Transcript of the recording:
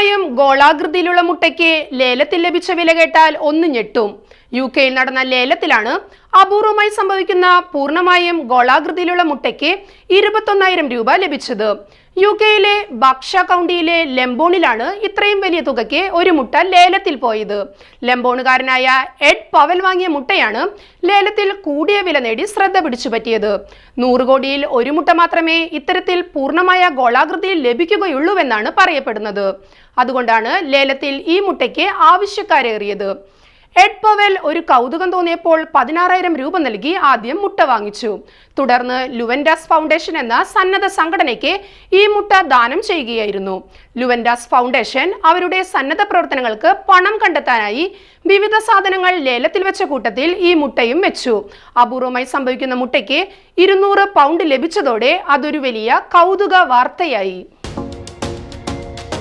പൂർണ്ണമായും ഗോളാകൃതിയിലുള്ള മുട്ടയ്ക്ക് ലേലത്തിൽ ലഭിച്ച വില കേട്ടാൽ ഒന്ന് ഞെട്ടും. UK-യിൽ നടന്ന ലേലത്തിലാണ് അപൂർവമായി സംഭവിക്കുന്ന പൂർണ്ണമായും ഗോളാകൃതിയിലുള്ള മുട്ടയ്ക്ക് 21,000 രൂപ ലഭിച്ചത്. UK-യിലെ ബക്ഷ കൗണ്ടിയിലെ ലെംബോണിലാണ് ഇത്രയും വലിയ തുകയ്ക്ക് ഒരു മുട്ട ലേലത്തിൽ പോയത്. ലെംബോണുകാരനായ എഡ് പവൽ വാങ്ങിയ മുട്ടയാണ് ലേലത്തിൽ കൂടിയ വില നേടി ശ്രദ്ധ പിടിച്ചുപറ്റിയത്. 100 കോടിയിൽ ഒരു മുട്ട മാത്രമേ ഇത്തരത്തിൽ പൂർണ്ണമായ ഗോളാകൃതിയിൽ ലഭിക്കുകയുള്ളൂവെന്നാണ് പറയപ്പെടുന്നത്. അതുകൊണ്ടാണ് ലേലത്തിൽ ഈ മുട്ടയ്ക്ക് ആവശ്യക്കാരേറിയത്. എഡ് പവൽ ഒരു കൗതുകം തോന്നിയപ്പോൾ 16,000 രൂപ നൽകി ആദ്യം മുട്ട വാങ്ങിച്ചു. തുടർന്ന് ലുവൻഡാസ് ഫൗണ്ടേഷൻ എന്ന സന്നദ്ധ സംഘടനയ്ക്ക് ഈ മുട്ട ദാനം ചെയ്യുകയായിരുന്നു. ലുവൻഡാസ് ഫൗണ്ടേഷൻ അവരുടെ സന്നദ്ധ പ്രവർത്തനങ്ങൾക്ക് പണം കണ്ടെത്താനായി വിവിധ സാധനങ്ങൾ ലേലത്തിൽ വെച്ച കൂട്ടത്തിൽ ഈ മുട്ടയും വെച്ചു. അപൂർവമായി സംഭവിക്കുന്ന മുട്ടയ്ക്ക് 200 പൗണ്ട് ലഭിച്ചതോടെ അതൊരു വലിയ കൗതുക വാർത്തയായി.